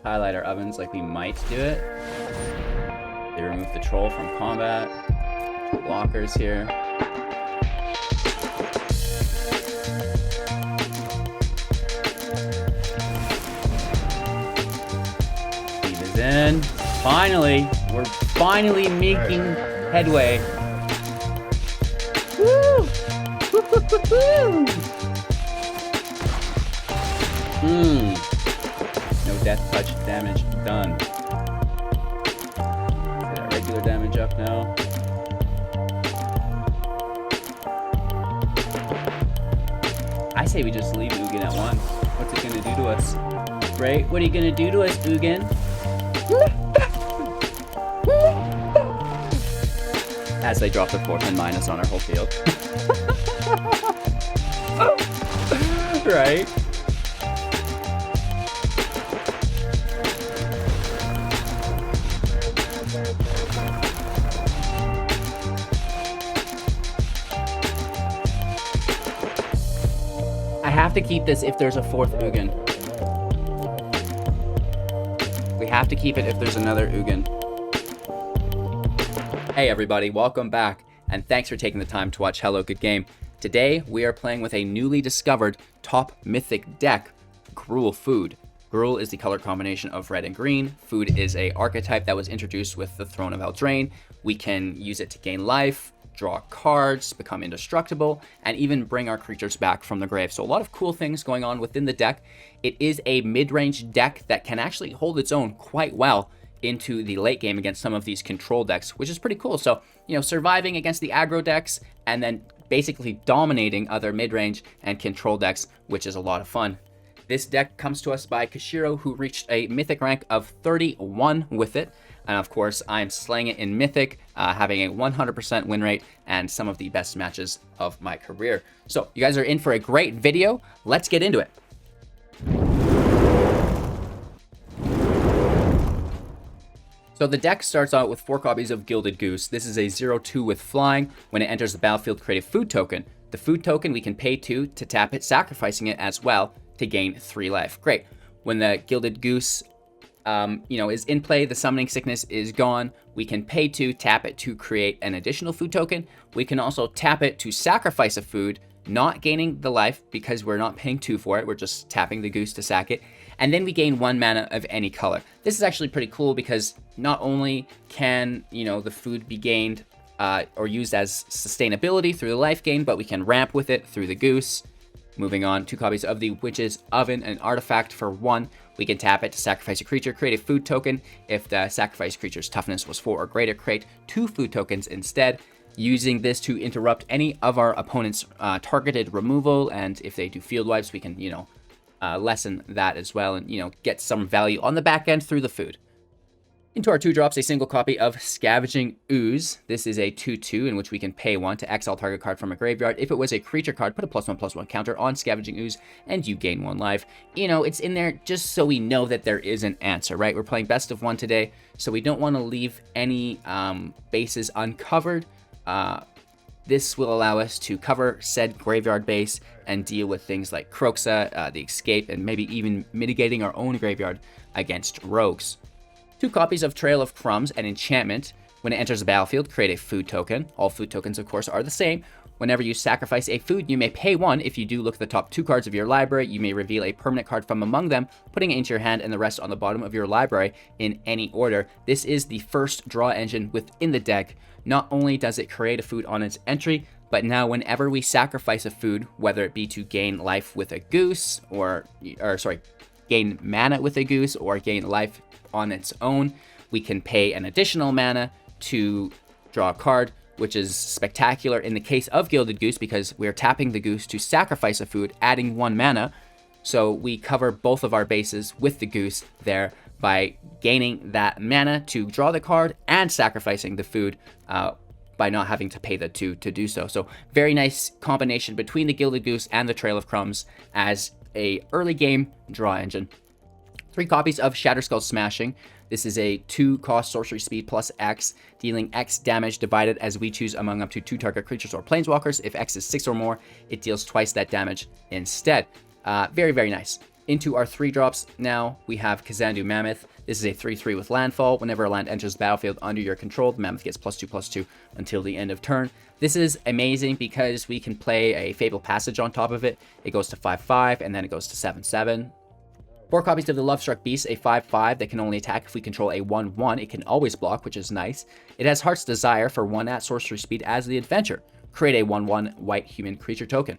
highlight our ovens like we might do it. They remove the troll from combat. Blockers here. Steve is in. Finally, we're finally making headway. Woo! Woo! No death touch damage done. Get our regular damage up now. I say we just leave Ugin at once. What's it gonna do to us? Right? What are you gonna do to us, Ugin? As they drop their 4th and minus on our whole field. Right? I have to keep this if there's a 4th Ugin. We have to keep it if there's another Ugin. Hey everybody, welcome back, and thanks for taking the time to watch Hello Good Game. Today, we are playing with a newly discovered top mythic deck, Gruul Food. Gruul is the color combination of red and green. Food is a archetype that was introduced with the Throne of Eldraine. We can use it to gain life, draw cards, become indestructible, and even bring our creatures back from the grave. So a lot of cool things going on within the deck. It is a mid-range deck that can actually hold its own quite well into the late game against some of these control decks, which is pretty cool. So, surviving against the aggro decks and then basically dominating other mid-range and control decks, which is a lot of fun. This deck comes to us by Kashiro, who reached a Mythic rank of 31 with it. And of course, I'm slaying it in Mythic, having a 100% win rate and some of the best matches of my career. So you guys are in for a great video. Let's get into it. So the deck starts out with 4 copies of Gilded Goose. This is a 0/2 with flying. When it enters the battlefield, create a food token. The food token we can pay to tap it, sacrificing it as well to gain 3 life. Great. When the Gilded Goose is in play, the summoning sickness is gone. We can pay to tap it to create an additional food token. We can also tap it to sacrifice a food, not gaining the life because we're not paying 2 for it. We're just tapping the goose to sack it. And then we gain 1 mana of any color. This is actually pretty cool because not only can, the food be gained or used as sustainability through the life gain, but we can ramp with it through the goose. Moving on, 2 copies of the Witch's Oven, an artifact for 1. We can tap it to sacrifice a creature, create a food token. If the sacrificed creature's toughness was 4 or greater, create 2 food tokens instead. Using this to interrupt any of our opponent's targeted removal, and if they do field wipes, we can, lessen that as well and, get some value on the back end through the food. Into our 2 drops, a single copy of Scavenging Ooze. This is a 2/2 in which we can pay 1 to exile target card from a graveyard. If it was a creature card, put a +1/+1 counter on Scavenging Ooze, and you gain 1 life. It's in there just so we know that there is an answer, right? We're playing best of 1 today, so we don't want to leave any bases uncovered. This will allow us to cover said graveyard base and deal with things like Kroxa, the escape, and maybe even mitigating our own graveyard against rogues. 2 copies of Trail of Crumbs, an enchantment. When it enters the battlefield, create a food token. All food tokens, of course, are the same. Whenever you sacrifice a food, you may pay 1. If you do, look at the top 2 cards of your library. You may reveal a permanent card from among them, putting it into your hand and the rest on the bottom of your library in any order. This is the first draw engine within the deck. Not only does it create a food on its entry, but now whenever we sacrifice a food, whether it be to gain life with a goose, gain mana with a goose, or gain life on its own, we can pay an additional mana to draw a card, which is spectacular in the case of Gilded Goose because we're tapping the goose to sacrifice a food, adding 1 mana. So we cover both of our bases with the goose there by gaining that mana to draw the card and sacrificing the food by not having to pay the 2 to do so. So very nice combination between the Gilded Goose and the Trail of Crumbs as a early game draw engine. 3 copies of Shatterskull Smashing. This is a 2-cost sorcery speed plus X, dealing X damage divided as we choose among up to 2 target creatures or planeswalkers. If X is 6 or more, it deals twice that damage instead. Very, very nice. Into our 3-drops now, we have Kazandu Mammoth. This is a 3/3 with landfall. Whenever a land enters the battlefield under your control, the Mammoth gets +2/+2 until the end of turn. This is amazing because we can play a Fabled Passage on top of it. It goes to 5/5, and then it goes to 7/7. 4 copies of the Lovestruck Beast, a 5/5 that can only attack if we control a 1/1. It can always block, which is nice. It has Heart's Desire for 1 at sorcery speed as the adventure. Create a 1/1 white human creature token.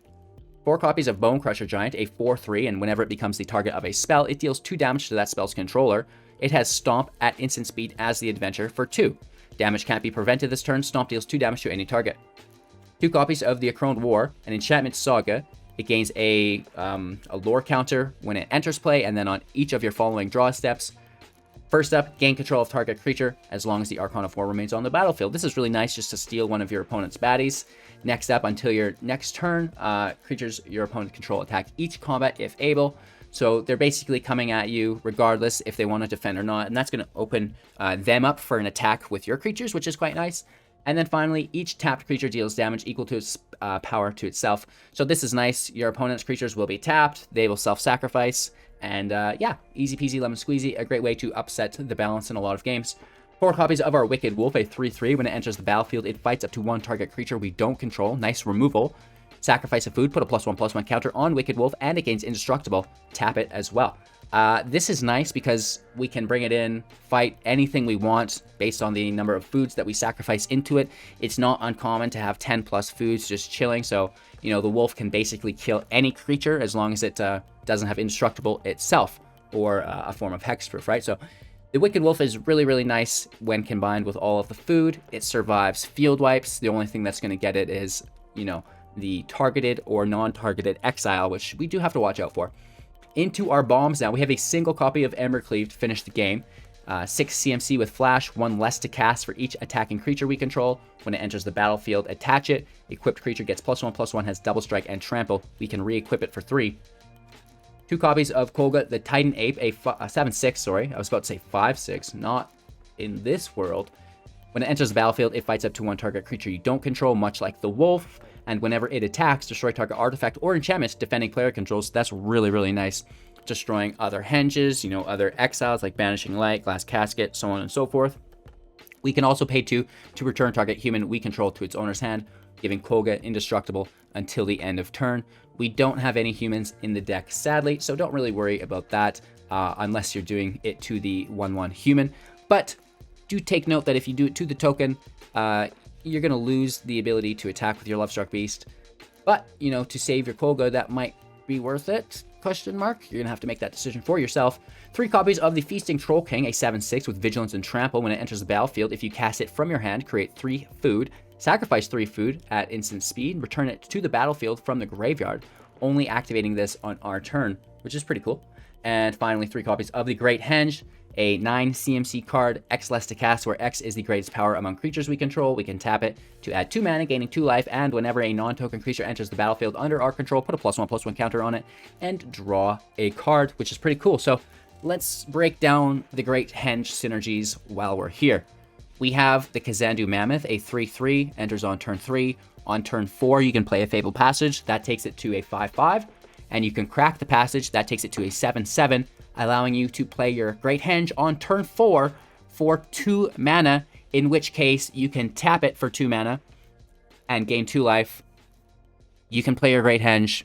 4 copies of Bonecrusher Giant, a 4/3, and whenever it becomes the target of a spell, it deals 2 damage to that spell's controller. It has Stomp at instant speed as the adventure for 2. Damage can't be prevented this turn. Stomp deals 2 damage to any target. 2 copies of the Akroan War, an enchantment saga. It gains a lore counter when it enters play, and then on each of your following draw steps. First up, gain control of target creature as long as the Akroan War remains on the battlefield. This is really nice just to steal one of your opponent's baddies. Next up, until your next turn, creatures your opponent control attack each combat if able. So they're basically coming at you regardless if they want to defend or not, and that's going to open them up for an attack with your creatures, which is quite nice. And then finally, each tapped creature deals damage equal to its power to itself. So this is nice. Your opponent's creatures will be tapped. They will self-sacrifice. And yeah, easy peasy lemon squeezy. A great way to upset the balance in a lot of games. 4 copies of our Wicked Wolf, a 3/3. When it enters the battlefield, it fights up to 1 target creature we don't control. Nice removal. Sacrifice a food, put a +1/+1 counter on Wicked Wolf, and it gains indestructible. Tap it as well. This is nice because we can bring it in, fight anything we want based on the number of foods that we sacrifice into it. It's not uncommon to have 10+ foods just chilling, so, you know, the wolf can basically kill any creature as long as it doesn't have indestructible itself or a form of hexproof, right? So the Wicked Wolf is really, really nice when combined with all of the food. It survives field wipes. The only thing that's going to get it is, you know, the targeted or non-targeted exile, which we do have to watch out for. Into our bombs now, we have a single copy of Embercleave to finish the game. 6 CMC with flash, 1 less to cast for each attacking creature we control. When it enters the battlefield, attach it. Equipped creature gets +1/+1, has double strike and trample. We can re-equip it for 3. 2 copies of Kogla, the Titan Ape, a 7/6, sorry. I was about to say 5/6, not in this world. When it enters the battlefield, it fights up to 1 target creature you don't control, much like the wolf. And whenever it attacks, destroy target artifact or enchantment defending player controls. That's really, really nice. Destroying other henges, you know, other exiles like Banishing Light, Glass Casket, so on and so forth. We can also pay 2 to return target human we control to its owner's hand, giving Kogla indestructible until the end of turn. We don't have any humans in the deck, sadly, so don't really worry about that unless you're doing it to the 1/1 human. But do take note that if you do it to the token, you're going to lose the ability to attack with your Lovestruck Beast. But, you know, to save your Kogla, that might be worth it? Question mark. You're going to have to make that decision for yourself. 3 copies of the Feasting Troll King, a 7/6 with Vigilance and Trample. When it enters the battlefield, if you cast it from your hand, create 3 food. Sacrifice 3 food at instant speed. Return it to the battlefield from the graveyard. Only activating this on our turn, which is pretty cool. And finally, 3 copies of the Great Henge, a 9 CMC card, X less to cast, where X is the greatest power among creatures we control. We can tap it to add 2 mana, gaining 2 life, and whenever a non-token creature enters the battlefield under our control, put a +1/+1 counter on it, and draw a card, which is pretty cool. So let's break down the Great Henge synergies while we're here. We have the Kazandu Mammoth, a 3/3, enters on turn 3. On turn 4, you can play a Fabled Passage. That takes it to a 5/5, and you can crack the passage. That takes it to a 7/7, allowing you to play your Great Henge on turn 4 for 2 mana, in which case you can tap it for 2 mana and gain 2 life. You can play your Great Henge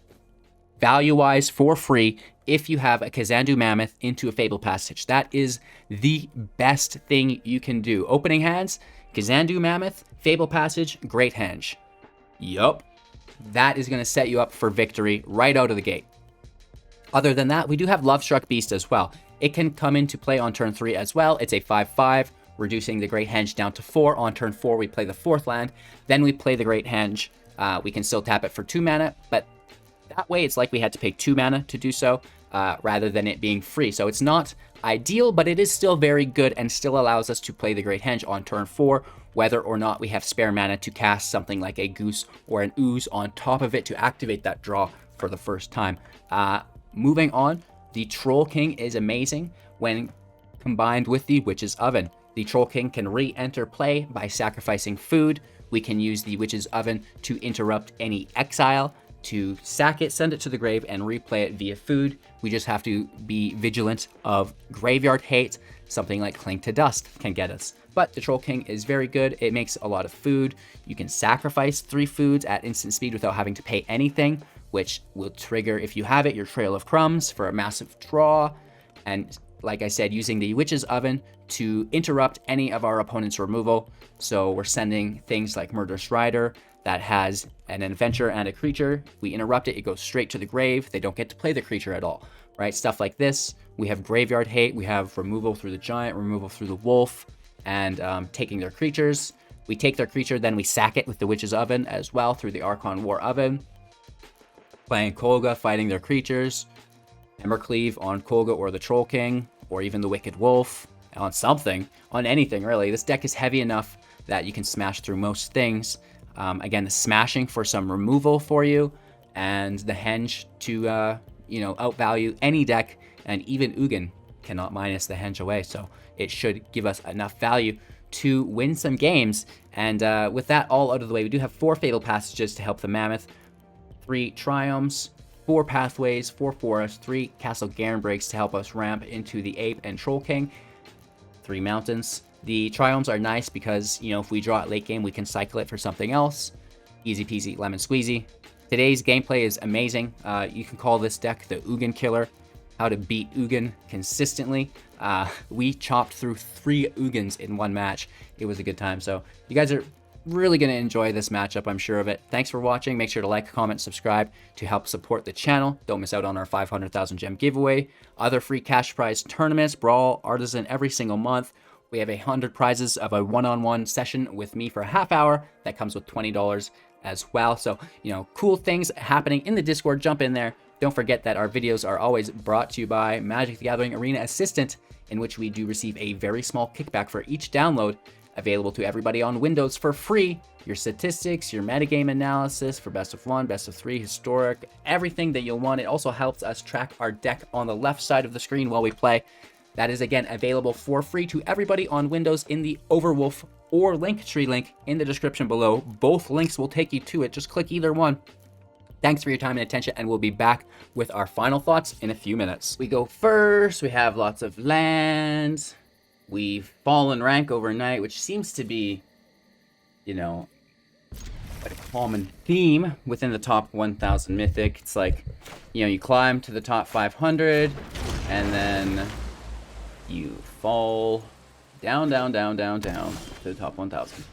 value-wise for free if you have a Kazandu Mammoth into a Fabled Passage. That is the best thing you can do. Opening hands, Kazandu Mammoth, Fabled Passage, Great Henge. Yup. That is going to set you up for victory right out of the gate. Other than that, we do have Lovestruck Beast as well. It can come into play on turn 3 as well. It's a 5/5, reducing the Great Henge down to 4. On turn 4, we play the 4th land. Then we play the Great Henge. We can still tap it for 2 mana, but that way it's like we had to pay 2 mana to do so, rather than it being free. So it's not ideal, but it is still very good and still allows us to play the Great Henge on turn 4, whether or not we have spare mana to cast something like a Goose or an Ooze on top of it to activate that draw for the first time. Moving on, the Troll King is amazing when combined with the Witch's Oven. The Troll King can re-enter play by sacrificing food. We can use the Witch's Oven to interrupt any exile. to sack it, send it to the grave, and replay it via food. We just have to be vigilant of graveyard hate. Something like Cling to Dust can get us. But the Troll King is very good. It makes a lot of food. You can sacrifice 3 foods at instant speed without having to pay anything, which will trigger, if you have it, your Trail of Crumbs for a massive draw. And like I said, using the Witch's Oven to interrupt any of our opponent's removal. So we're sending things like Murderous Rider that has an adventure and a creature. We interrupt it, it goes straight to the grave. They don't get to play the creature at all, right? Stuff like this. We have Graveyard Hate. We have removal through the Giant, removal through the Wolf, and taking their creatures. We take their creature, then we sack it with the Witch's Oven as well through the Akroan War Oven. Playing Kogla, fighting their creatures. Embercleave on Kogla or the Troll King, or even the Wicked Wolf, on something, on anything really. This deck is heavy enough that you can smash through most things. Again, the Smashing for some removal for you, and the Henge to, outvalue any deck, and even Ugin cannot minus the Henge away, so it should give us enough value to win some games. And with that all out of the way, we do have 4 Fabled Passages to help the Mammoth, 3 Triomes, 4 Pathways, 4 Forests, 3 Castle Garenbrigs to help us ramp into the Ape and Troll King, 3 Mountains. The Triomes are nice because, if we draw it late game, we can cycle it for something else. Easy peasy, lemon squeezy. Today's gameplay is amazing. You can call this deck the Ugin Killer. How to beat Ugin consistently. We chopped through 3 Ugins in one match. It was a good time. So you guys are really going to enjoy this matchup, I'm sure of it. Thanks for watching. Make sure to like, comment, subscribe to help support the channel. Don't miss out on our 500,000 gem giveaway. Other free cash prize tournaments, Brawl, Artisan every single month. We have 100 prizes of a one-on-one session with me for a half hour. That comes with $20 as well. So, cool things happening in the Discord. Jump in there. Don't forget that our videos are always brought to you by Magic the Gathering Arena Assistant, in which we do receive a very small kickback for each download, available to everybody on Windows for free. Your statistics, your metagame analysis for best of 1, best of 3, historic, everything that you'll want. It also helps us track our deck on the left side of the screen while we play. That is, again, available for free to everybody on Windows in the Overwolf or Linktree link in the description below. Both links will take you to it. Just click either one. Thanks for your time and attention, and we'll be back with our final thoughts in a few minutes. We go first. We have lots of lands. We've fallen rank overnight, which seems to be, a common theme within the top 1,000 Mythic. It's like, you climb to the top 500, and then you fall down, down, down, down, down to the top 1,000.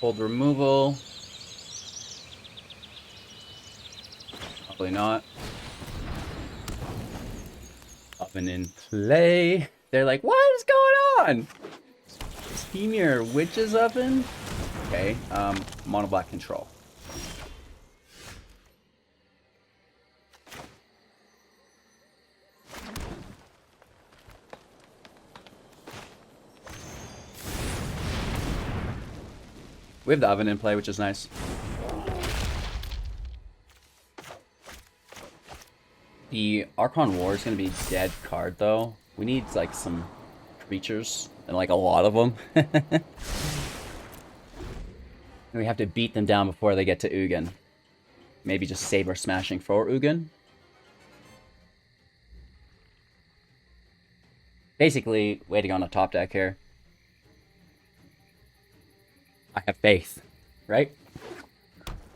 Hold removal. Probably not. Oven in play. They're like, what is going on? Steam your Witch's Oven? Okay, mono black control. We have the Oven in play, which is nice. The Akroan War is going to be dead card, though. We need, like, some creatures, and, like, a lot of them. And we have to beat them down before they get to Ugin. Maybe just save our Smashing for Ugin. Basically, waiting on a top deck here. I have faith, right?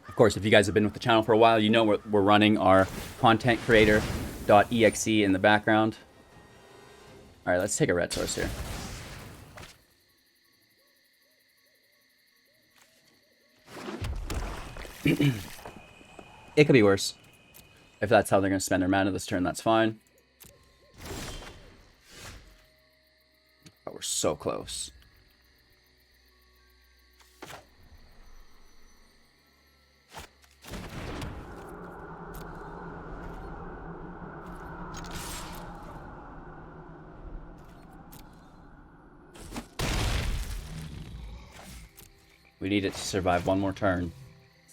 Of course, if you guys have been with the channel for a while, you know we're running our content creator.exe in the background. All right, let's take a red source here. It could be worse. If that's how they're going to spend their mana this turn, that's fine. But we're so close. We need it to survive one more turn.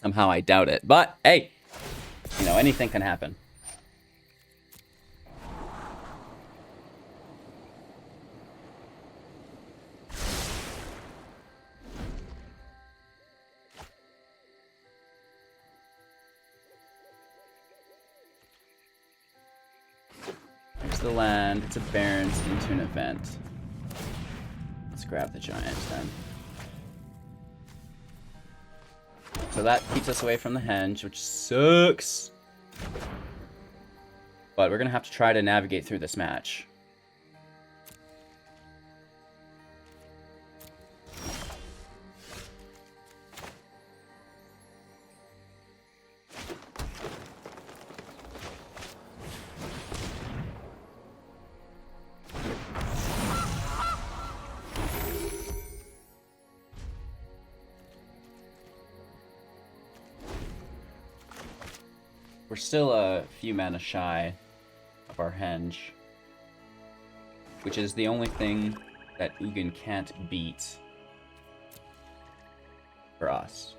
Somehow I doubt it. But, hey! Anything can happen. the land. It's a Barrens into an event. Let's grab the Giant then. So that keeps us away from the Henge, which sucks. But we're going to have to try to navigate through this match. We're still a few mana shy of our Henge, which is the only thing that Ugin can't beat for us.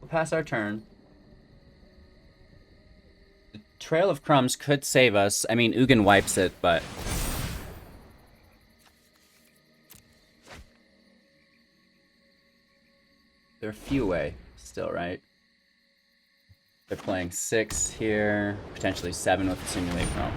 We'll pass our turn. The Trail of Crumbs could save us. I mean, Ugin wipes it, but... they're a few away still, right? They're playing 6 here, potentially 7 with the Simulacrum.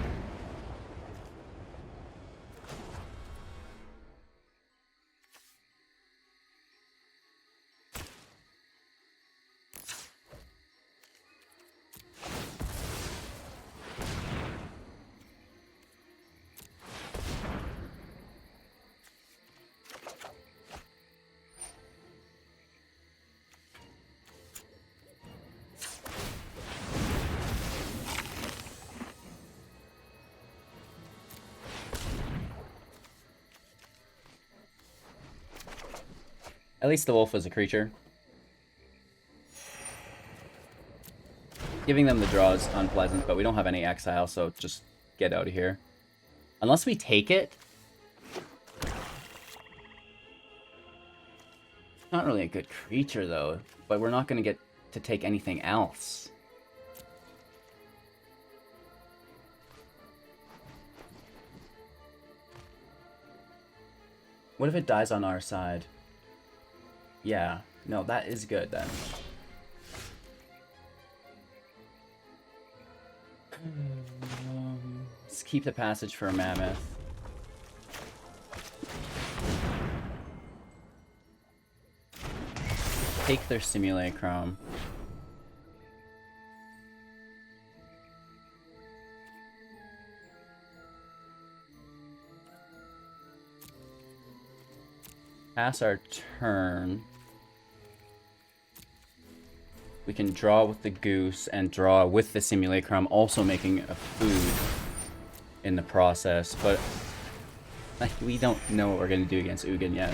At least the wolf was a creature. Giving them the draw is unpleasant, but we don't have any exile, so just get out of here. Unless we take it. Not really a good creature, though, but we're not going to get to take anything else. What if it dies on our side? Yeah, no, that is good then. Let's keep the passage for a Mammoth. Take their Simulacrum. Pass our turn. We can draw with the Goose and draw with the Simulacrum, also making a food in the process, but like, we don't know what we're going to do against Ugin yet.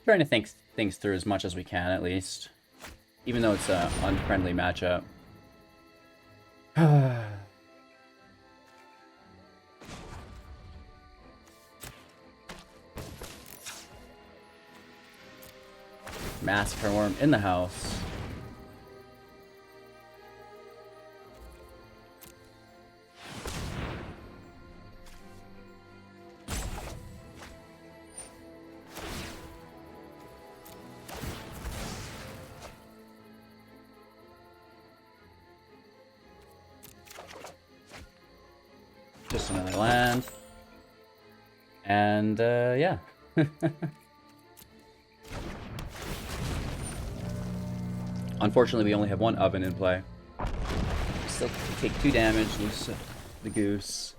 Trying to think things through as much as we can, at least. Even though it's an unfriendly matchup. Massacre Worm in the house. Just another land. And, yeah. Unfortunately, we only have one oven in play. Still take 2 damage, lose the Goose.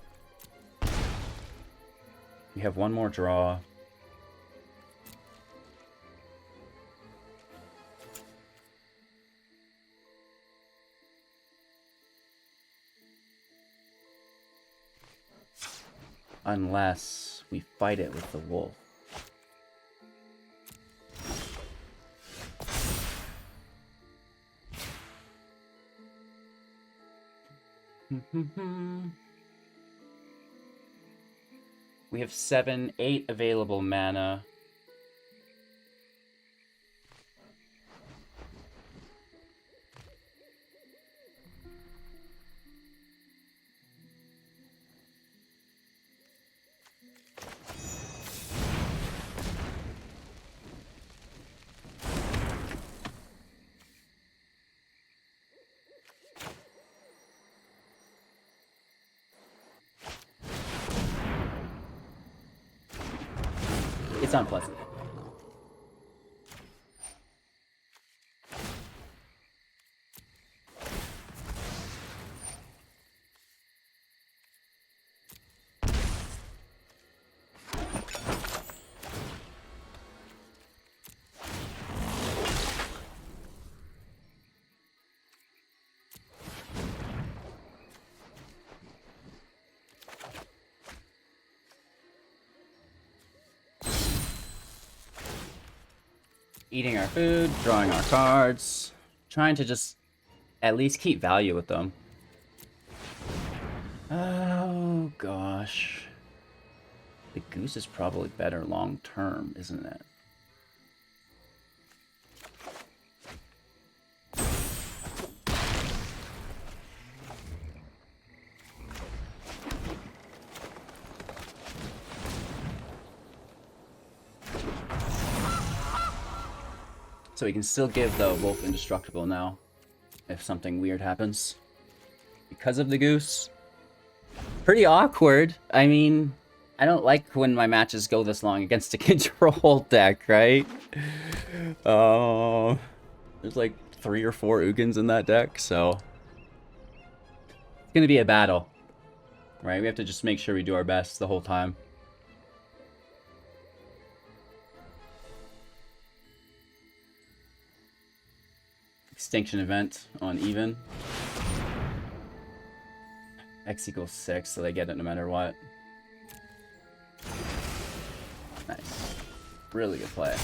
We have one more draw. Unless we fight it with the wolf. We have 8 available mana. It's unpleasant. Eating our food, drawing our cards, trying to just at least keep value with them. Oh gosh. The goose is probably better long term, isn't it? So we can still give the wolf indestructible now, if something weird happens. Because of the goose. Pretty awkward. I mean, I don't like when my matches go this long against a control deck, right? There's like 3 or 4 Ugins in that deck, so... It's gonna be a battle. Right? We have to just make sure we do our best the whole time. Extinction event on even. X equals 6, so they get it no matter what. Nice. Really good play.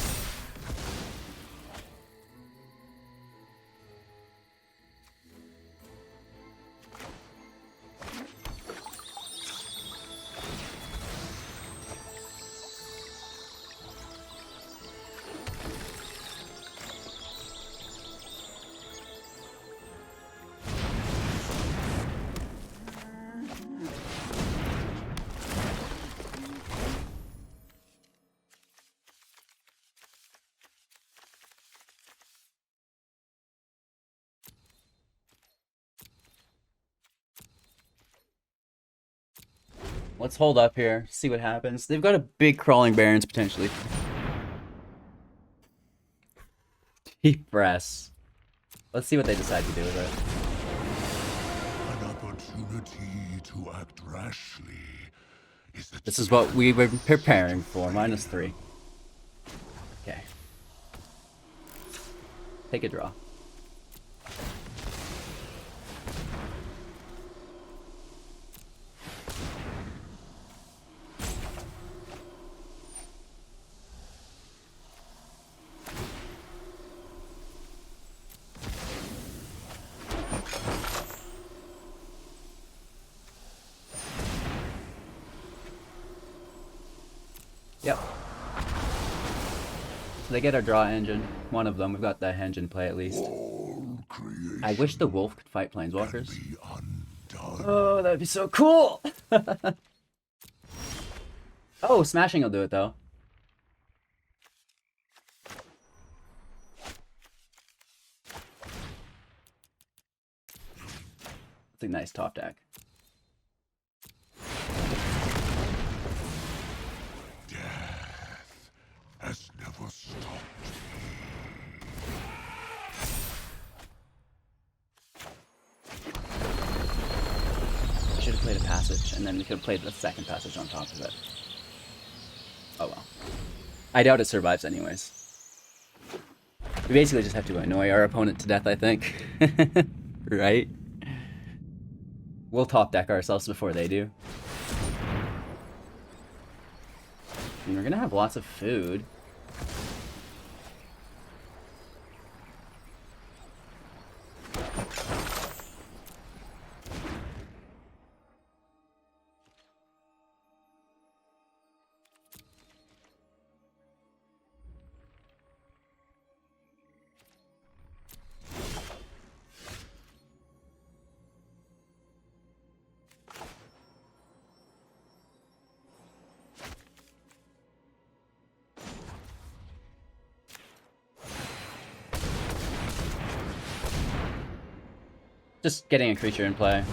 Let's hold up here, see what happens. They've got a big crawling barrens potentially. Deep breaths. Let's see what they decide to do with it. An opportunity to act rashly. This is what we were preparing for. -3. Okay. Take a draw. Yep. So they get our draw engine. One of them. We've got that henge in play at least. I wish the wolf could fight planeswalkers. Oh, that'd be so cool! Oh, smashing will do it though. It's a nice top deck. Has never stopped I should have played a passage, and then we could have played the second passage on top of it. Oh well. I doubt it survives anyways. We basically just have to annoy our opponent to death, I think. Right? We'll top deck ourselves before they do. And we're gonna have lots of food. Just getting a creature in play.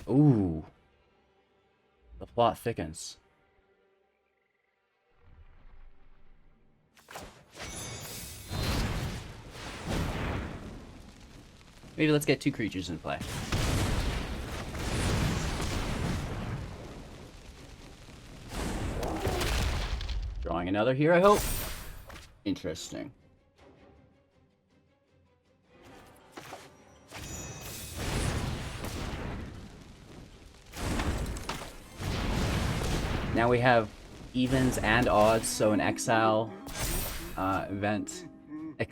Ooh. The plot thickens. Maybe let's get 2 creatures in play. Drawing another here, I hope. Interesting. Now we have evens and odds, so an exile event,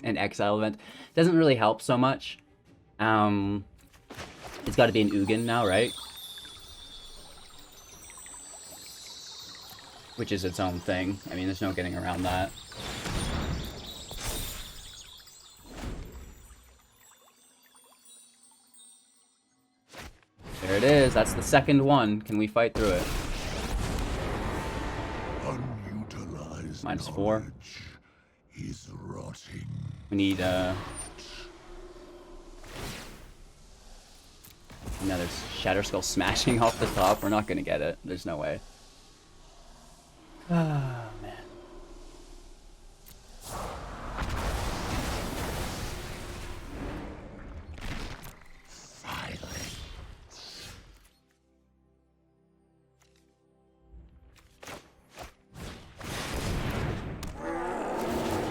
an exile event doesn't really help so much. It's got to be an Ugin now, right? Which is its own thing. I mean, there's no getting around that. There it is. That's the second one. Can we fight through it? -4. Is rotting. We need another Shatterskull Smashing off the top. We're not gonna get it. There's no way. Ah, man.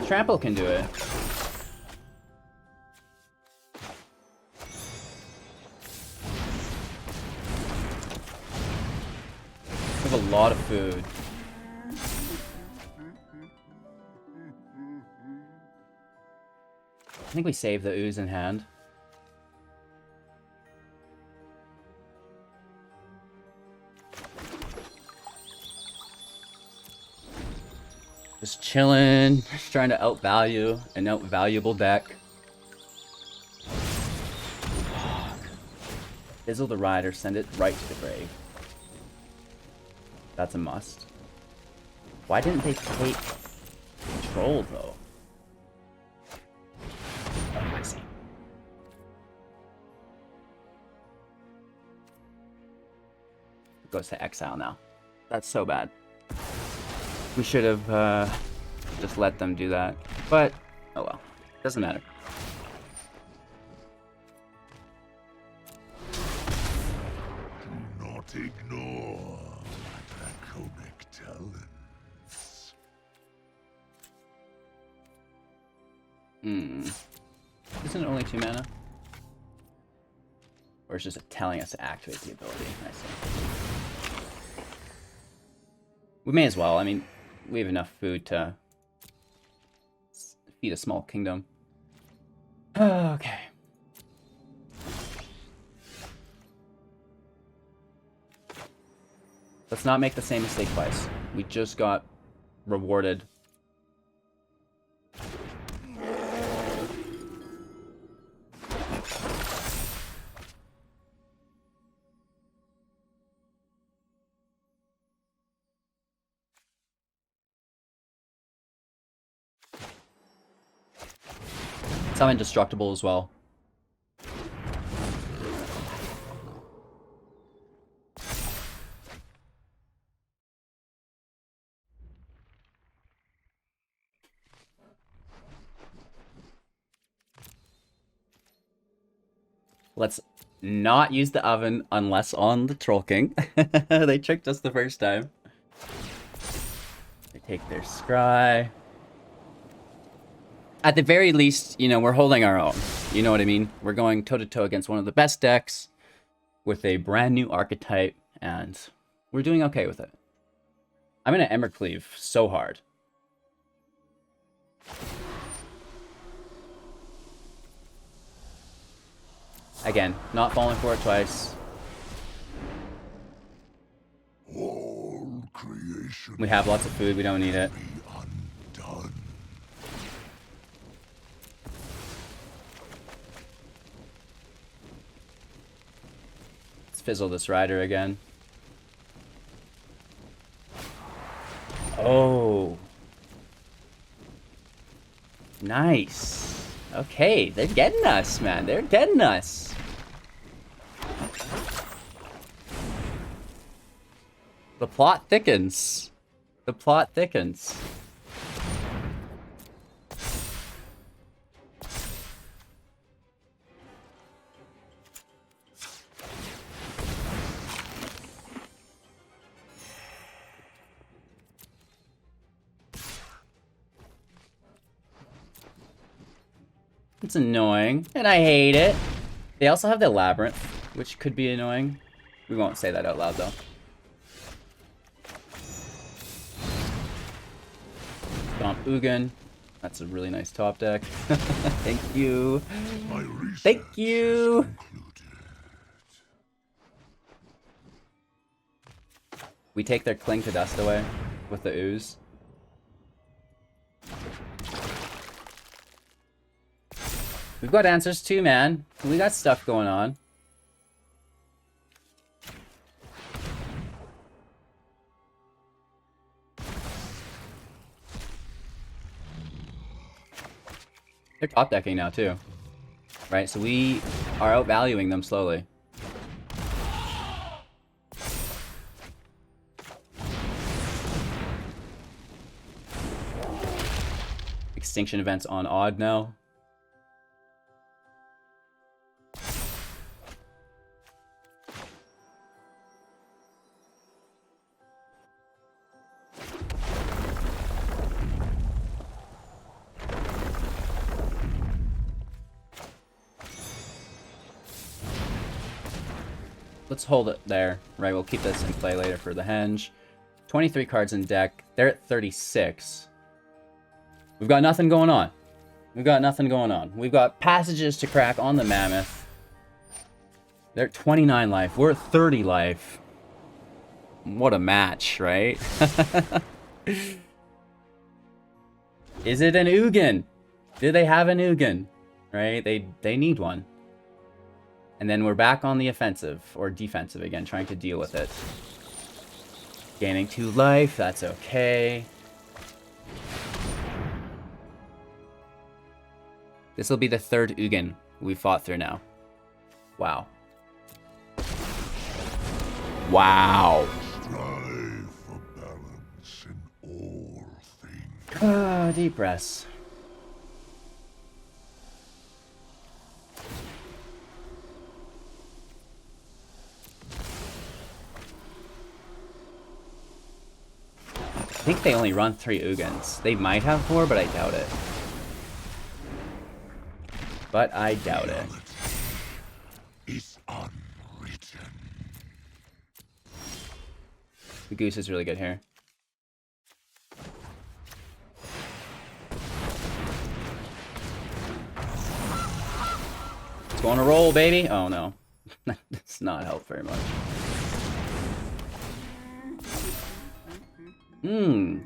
Trample can do it. We have a lot of food. I think we save the ooze in hand. Just chilling, just trying to outvalue an outvaluable deck. Fizzle the Rider, send it right to the grave. That's a must. Why didn't they take control though? Oh, I see. It goes to exile now. That's so bad. We should have just let them do that. But, oh well. Doesn't matter. Do not ignore my draconic talents. Isn't it only 2 mana? Or is it just telling us to activate the ability? I see. We may as well. I mean, we have enough food to feed a small kingdom. Okay. Let's not make the same mistake twice. We just got rewarded. Some indestructible as well. Let's not use the oven unless on the Troll King. They tricked us the first time. They take their scry. At the very least, you know, we're holding our own. You know what I mean? We're going toe-to-toe against one of the best decks with a brand new archetype, and We're doing okay with it. I'm gonna Embercleave so hard. Again, not falling for it twice. All creation We have lots of food, we don't need it. be undone. Let's fizzle this rider again. Oh. Nice. Okay, they're getting us, man. They're getting us. The plot thickens. The plot thickens. It's annoying, and I hate it. They also have the Labyrinth, which could be annoying. We won't say that out loud, though. Stomp Ugin. That's a really nice top deck. Thank you. Thank you. We take their Cling to Dust away with the Ooze. We've got answers too, man. We got stuff going on. They're top decking now too. Right, so we are outvaluing them slowly. Extinction events on odd now. Let's hold it there, right? We'll keep this in play later for the Henge. 23 cards in deck. They're at 36. We've got nothing going on. We've got nothing going on. We've got passages to crack on the Mammoth. They're at 29 life. We're at 30 life. What a match, right? Is it an Ugin? Do they have an Ugin? Right? They need one. And then we're back on the offensive, or defensive again, trying to deal with it. Gaining 2 life, that's okay. This will be the 3rd Ugin we fought through now. Wow. Wow. Strive for balance in all things. Deep breaths. I think they only run 3 Ugins. They might have 4, but I doubt it. But I doubt it. Is unwritten. The Goose is really good here. It's going to roll, baby. Oh no. That does not help very much.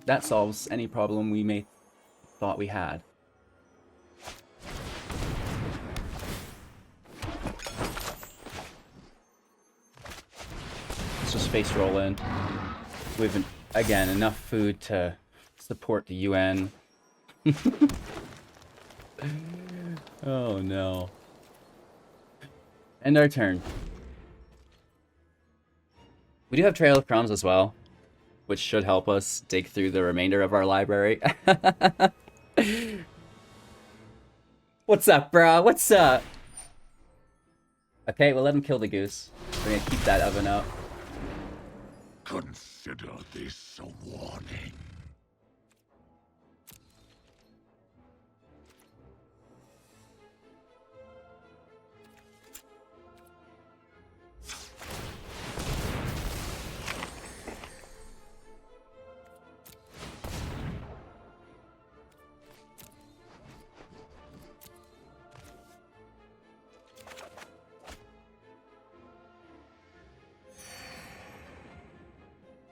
That solves any problem we may thought we had. Let's just face roll in. We have, again, enough food to support the UN. Oh no. End our turn. We do have Trail of Crumbs as well, which should help us dig through the remainder of our library. What's up, bro? What's up? Okay, we'll let him kill the goose. We're gonna keep that oven up. Consider this a warning.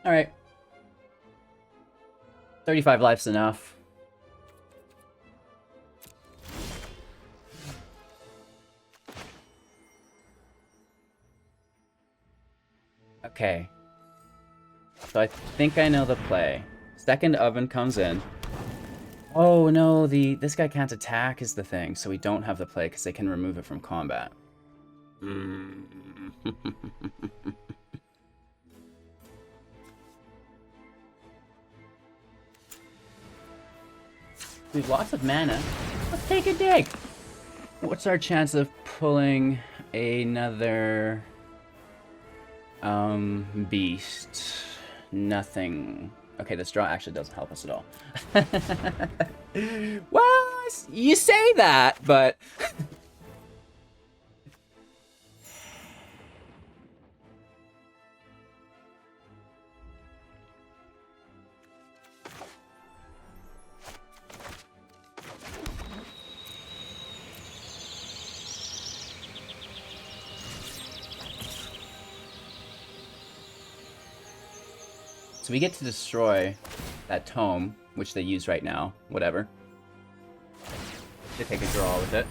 Alright. 35 life's enough. Okay. So I think I know the play. Second oven comes in. Oh no, this guy can't attack is the thing, so we don't have the play because they can remove it from combat. We have lots of mana. Let's take a dig. What's our chance of pulling another beast? Nothing. Okay, this draw actually doesn't help us at all. Well, you say that, but so we get to destroy that tome, which they use right now. Whatever. They take a draw with it.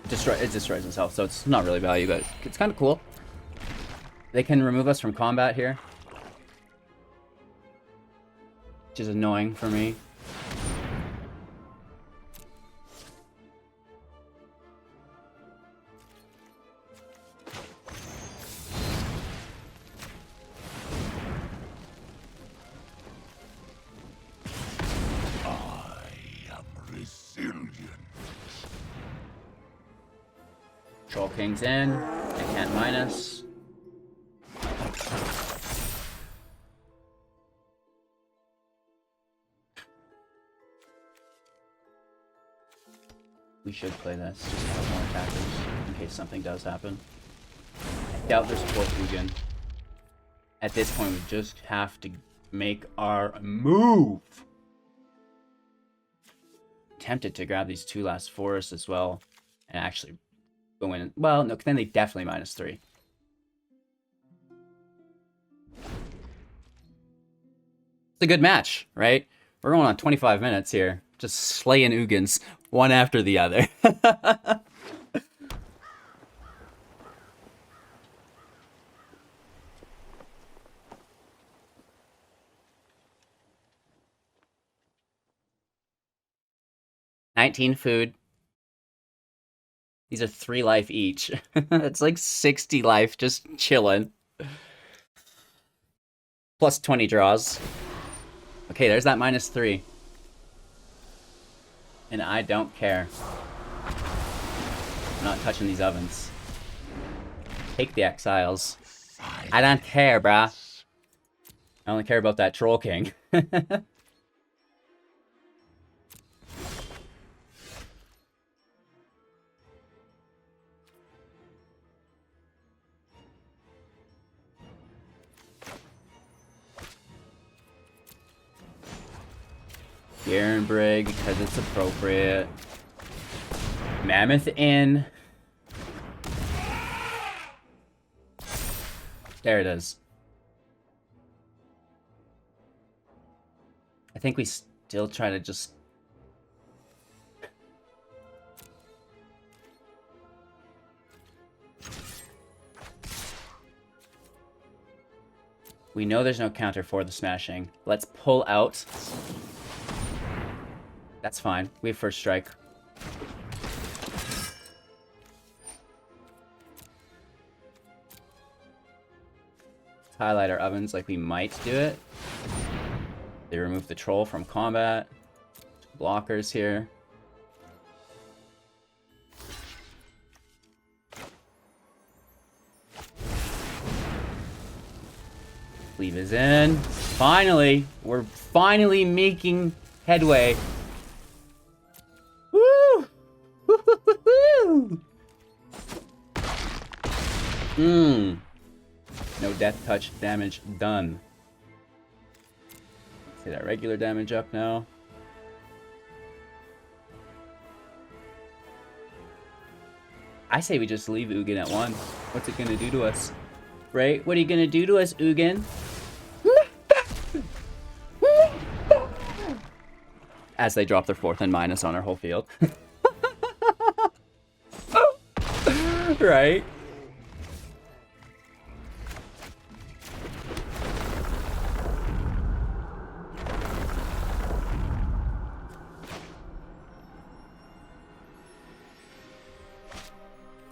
It destroys itself, so it's not really value, but it's kind of cool. They can remove us from combat here, which is annoying for me. Troll King's in. They can't mine us. We should play this. Just have more attackers in case something does happen. I doubt there's 4th Ugin. At this point, we just have to make our move. Tempted to grab these 2 last forests as well and actually go in. Well, no, then they definitely -3. It's a good match, right? We're going on 25 minutes here, just slaying Ugins one after the other. 19 food. These are 3 life each. It's like 60 life just chilling. Plus 20 draws. Okay, there's that -3. And I don't care. I'm not touching these ovens. Take the exiles. I don't care, brah. I only care about that Troll King. Garenbrig, because it's appropriate. Mammoth in. There it is. I think we still try to just... We know there's no counter for the smashing. Let's pull out. That's fine. We have first strike. Let's highlight our ovens like we might do it. They remove the troll from combat. Blockers here. Cleave is in. Finally! We're finally making headway. Woo! Woo-hoo-hoo-hoo! No death touch damage done. See that regular damage up now. I say we just leave Ugin at 1. What's it gonna do to us? Right? What are you gonna do to us, Ugin? As they drop their 4th and minus on our whole field. Right?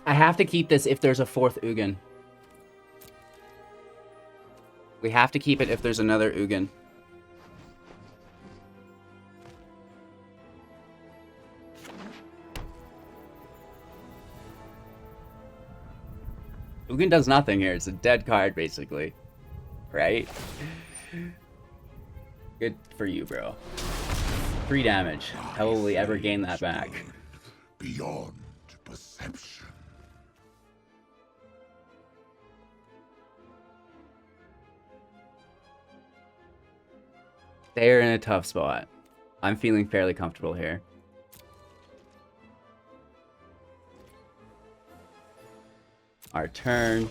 I have to keep this if there's a 4th Ugin. We have to keep it if there's another Ugin. Ugin does nothing here. It's a dead card, basically. Right? Good for you, bro. 3 damage. How will we ever gain that back? Beyond perception. They're in a tough spot. I'm feeling fairly comfortable here. Our turn.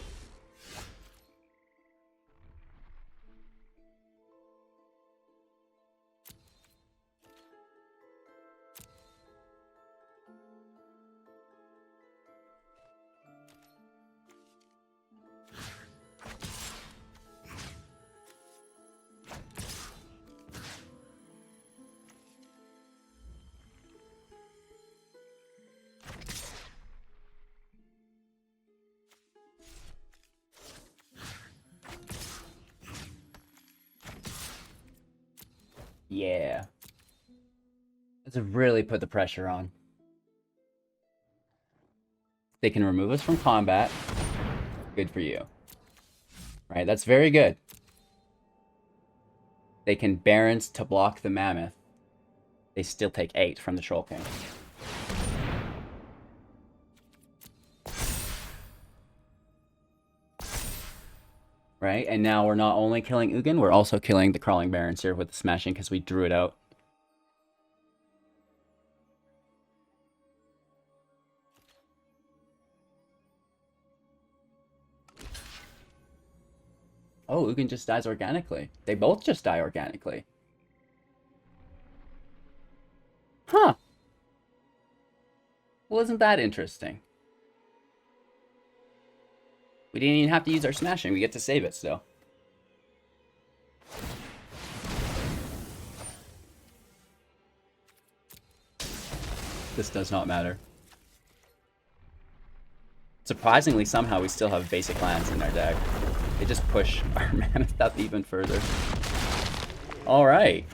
Yeah. Let's really put the pressure on. They can remove us from combat. Good for you. Right, that's very good. They can Barons to block the Mammoth. They still take 8 from the Troll King. Right, and now we're not only killing Ugin, we're also killing the Crawling Barons here with the Smashing because we drew it out. Oh, Ugin just dies organically. They both just die organically. Huh. Well, isn't that interesting? We didn't even have to use our Smashing. We get to save it still. This does not matter. Surprisingly, somehow we still have basic lands in our deck. They just push our Mammoth up even further. Alright.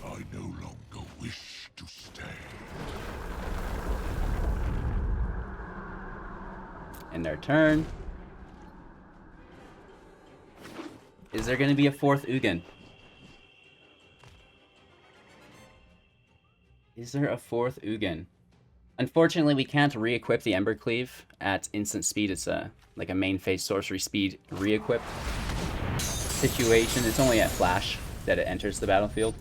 I no longer wish to stay. In their turn. Is there going to be a 4th Ugin? Is there a 4th Ugin? Unfortunately, we can't re-equip the Embercleave at instant speed. It's like a main phase sorcery speed re-equip situation. It's only at flash that it enters the battlefield.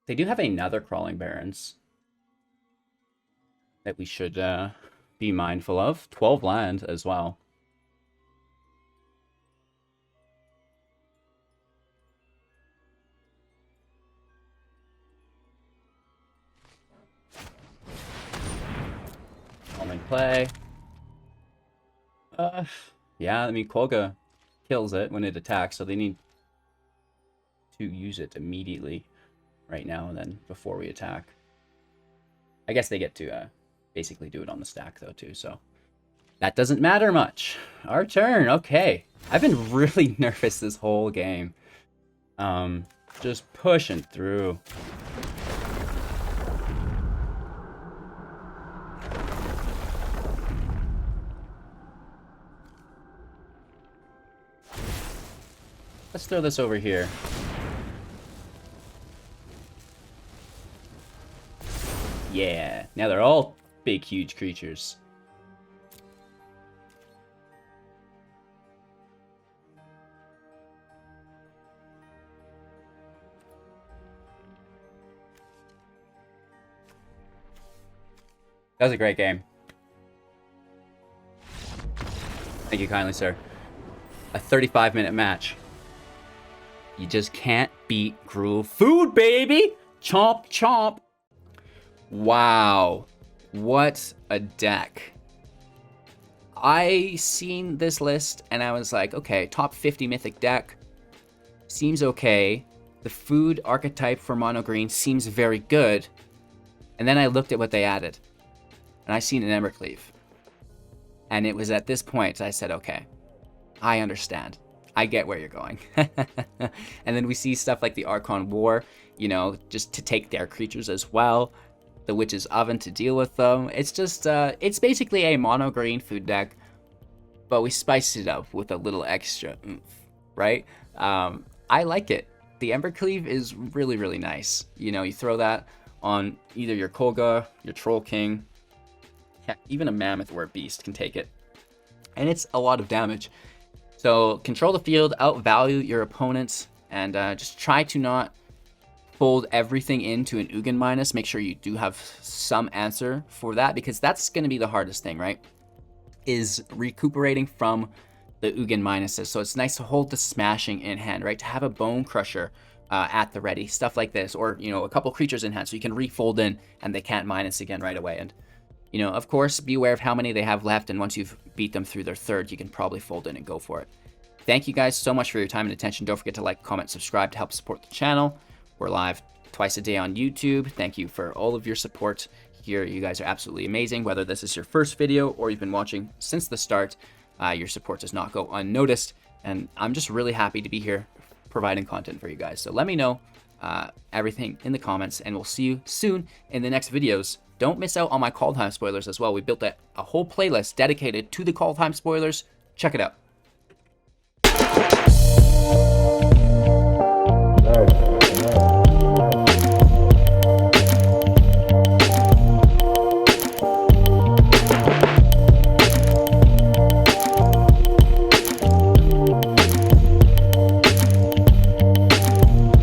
They do have another Crawling Barons that we should be mindful of. 12 land as well. In play. Yeah, I mean, Kogla kills it when it attacks, so they need to use it immediately right now and then before we attack. I guess they get to basically do it on the stack, though, too, so that doesn't matter much. Our turn, okay. I've been really nervous this whole game. Just pushing through. Let's throw this over here. Yeah, now they're all big, huge creatures. That was a great game. Thank you kindly, sir. A 35-minute match. You just can't beat Gruel Food, baby! Chomp, chomp! Wow. What a deck. I seen this list and I was like, okay, top 50 Mythic deck. Seems okay. The food archetype for mono green seems very good. And then I looked at what they added. And I seen an Embercleave. And it was at this point I said, okay, I understand. I get where you're going. And then we see stuff like the Akroan War, you know, just to take their creatures as well. The Witch's Oven to deal with them. It's just, it's basically a mono green food deck, but we spiced it up with a little extra oomph, right? I like it. The Embercleave is really, really nice. You know, you throw that on either your Kogla, your Troll King, heck, even a Mammoth or a Beast can take it. And it's a lot of damage. So control the field, outvalue your opponents, and just try to not fold everything into an Ugin minus. Make sure you do have some answer for that, because that's going to be the hardest thing, right? Is recuperating from the Ugin minuses. So it's nice to hold the smashing in hand, right? To have a Bonecrusher at the ready, stuff like this, or, you know, a couple creatures in hand so you can refold in and they can't minus again right away. And, you know, of course, be aware of how many they have left, and once you've beat them through their third, you can probably fold in and go for it. Thank you guys so much for your time and attention. Don't forget to like, comment, subscribe to help support the channel. We're live twice a day on YouTube. Thank you for all of your support here. You guys are absolutely amazing. Whether this is your first video or you've been watching since the start, your support does not go unnoticed. And I'm just really happy to be here providing content for you guys. So let me know everything in the comments, and we'll see you soon in the next videos. Don't miss out on my call time spoilers as well. We built a whole playlist dedicated to the call time spoilers. Check it out.